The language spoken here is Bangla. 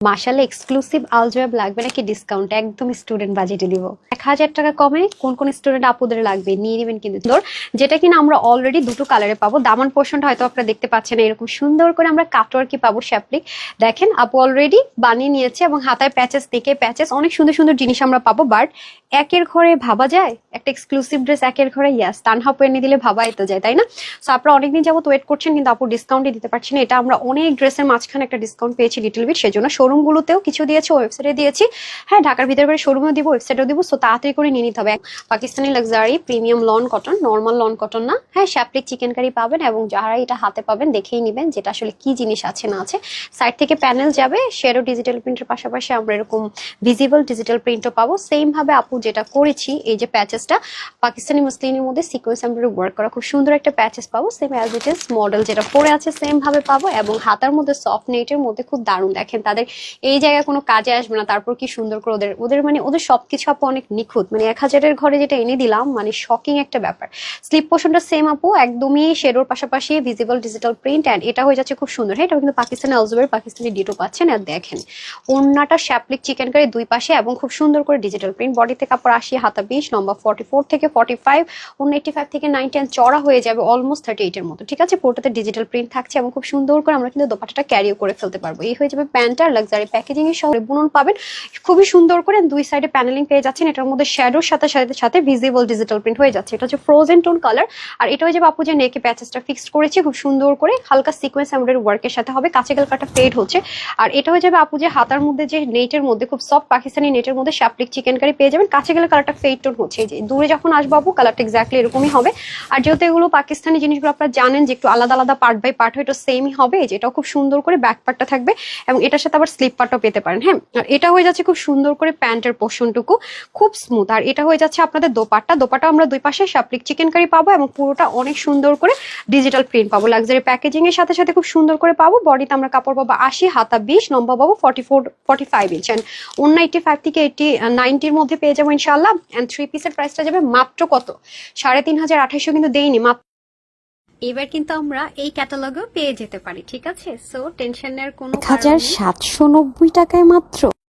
মাশাআল্লাহ এক্সক্লুসিভ আলজোয়াব লাগবে নাকি ডিসকাউন্ট একদম স্টুডেন্ট বাজেটে দিব 1000 টাকা কমে কোন কোন স্টুডেন্ট আপুদের লাগবে নিয়ে নেবেন কিন্তু যেটা কিনা আমরা অলরেডি দুটো কালারে পাবো। দামান পোর্শনটা হয়তো আপনারা দেখতে পাচ্ছেন এরকম সুন্দর করে আমরা কাটওয়ার্কই পাবো শ্যাপলিক। দেখেন আপু অলরেডি বানিয়ে নিয়েছে এবং হাতায় প্যাচেস থেকে প্যাচেস অনেক সুন্দর সুন্দর জিনিস আমরা পাবো। বাট একের ঘরে ভাবা যায় একটা এক্সক্লুসিভ ড্রেস একের ঘরে? ইয়াস, তানহা আপু এনে দিলে ভাবাই তো যায়, তাই না? সো আপনারা অনেকদিন যাবত ওয়েট করছেন কিন্তু আপু ডিসকাউন্টে দিতে পারছেন। এটা আমরা অনেক ড্রেসের মাঝখানে একটা ডিসকাউন্ট পেয়েছি লিটল বিট, সেজন্য শোরুমগুলোতেও কিছু দিয়েছি, ওয়েবসাইটে দিয়েছি। হ্যাঁ, ঢাকার ভিতরে বাইরে শোরুমেও দিব, ওয়েবসাইটেও দিব। সো তাড়াতাড়ি করে নিয়ে নিতে হবে। Pakistani luxury premium loan cotton, normal loan cotton না। হ্যাঁ, শ্যাপলিক চিকেন কারি পাবেন এবং যারা এটা হাতে পাবেন দেখেই নেবেন যেটা আসলে কি জিনিস আছে না আছে। সাইড থেকে প্যানেল যাবে, শেডো ডিজিটাল প্রিন্টের পাশাপাশি আমরা এরকম ভিজিবল ডিজিটাল প্রিন্টও পাবো। সেম ভাবে আপু যেটা করেছি, এই যে প্যাচেসটা পাকিস্তানি মুসলিনের মধ্যে সিকোয়েন্স এমব্রয়ডারি ওয়ার্ক করা খুব সুন্দর একটা প্যাচেস পাবো। Same as it is model যেটা পরে আছে সেম ভাবে পাবো এবং হাতার মধ্যে সফট নেটের মধ্যে খুব দারুণ। দেখেন তাদের এই জায়গায় কোনো কাজে আসবে না, তারপর কি সুন্দর করে ওদের মানে ওদের সবকিছু আপু অনেক নিখুঁত। মানে 1000-এর ঘরে যেটা এনে দিলাম মানে শকিং একটা ব্যাপার। স্লিপ পোর্শনটা সেম আপু, একদমই শেডোর পাশাপাশি ভিজিবল ডিজিটাল প্রিন্ট এন্ড এটা হয়ে যাচ্ছে খুব সুন্দর। হ্যাঁ, এটা কিন্তু পাকিস্তানি আলজোবের পাকিস্তানি ডিটো পাচ্ছেন। আর দেখেন ওন্নাটা শ্যাপলিক চিকেন কারি দুই পাশে এবং খুব সুন্দর করে ডিজিটাল প্রিন্ট। বডিতে কাপড় 80, হাতা 20, লম্বা 44 থেকে 45, 85 থেকে 90 এন্ড চড়া হয়ে যাবে অলমোস্ট 38 এর মতো। ঠিক আছে, পুরোটাতে ডিজিটাল প্রিন্ট থাকছে এবং খুব সুন্দর করে আমরা কিন্তু দোপাট্টাটা ক্যারিও করে ফেলতে পারবো। এই হয়ে যাবে প্যান্টার লাক্সারি প্যাকেজিং এর সঙ্গে বুনন পাবেন খুবই সুন্দর করে। দুই সাইডে প্যানেলিং পেয়ে যাচ্ছেন, এটার মধ্যে শ্যাডোর সাথে সাথে সাথে ভিজিবল ডিজিটাল প্রিন্ট হয়ে যাচ্ছে। এটা হচ্ছে ফ্রোজেন টোন কালার। আর এটা হয়ে যাবে আপু যে নেকে প্যাচেসটা ফিক্সড করেছি খুব সুন্দর করে হালকা সিকোয়েন্স এমব্রয়ডারি ওয়ার্কের সাথে হবে, কাছে গেল কাটা ফেড হচ্ছে। আর এটা হয়ে যাবে আপু যে হাতার মধ্যে যে নেটের মধ্যে খুব সফট পাকিস্তানি নেটের মধ্যে শ্যাপলিক চিকেন কারি পেয়ে যাবেন, কাছে গেলে কালারটা ফেড টোন হচ্ছে। এই যে দূরে যখন আসবো আপু কালারটা এক্স্যাক্টলি এরকমই হবে। আর যেহেতু এগুলো পাকিস্তানি জিনিসগুলো আপনারা জানেন যে একটু আলাদা আলাদা পার্ট বাই পার্ট হয়, এটা সেমই হবে। এই যে এটাও খুব সুন্দর করে ব্যাক পার্টটা থাকবে এবং এটার সাথে আবার স্লিপ পার্টও পেতে পারেন। হ্যাঁ, আর এটা হয়ে যাচ্ছে খুব সুন্দর করে প্যান্টের পোর্শনটুকু খুব স্মুথ। আর এটা হয়ে যাচ্ছে আপনাদের দোপাট্টা আমরা দুই পাশে শ্যাপলিক চিকেন কারি পাবো এবং পুরোটা অনেক সুন্দর করে ডিজিটাল প্রিন্ট পাবো। লাক্সারি প্যাকেজিং এর সাথে সাথে খুব সুন্দর করে পাবো। বডিতে আমরা কাপড় পাবো 80, হাতা 20, লম্বা পাবো 45 ইঞ্চ এন্ড 195 থেকে 90-র মধ্যে পেয়ে যাবো ইনশাআল্লাহ। এন্ড 3 পিসের প্রাইসটা যাবে মাত্র কত 3,500-2,800 কিন্তু দেইনি মাত্র। এবার কিন্তু আমরা এই ক্যাটালগও পেয়ে যেতে পারি। ঠিক আছে, সো টেনশনের কোনো 1,790 টাকায় মাত্র।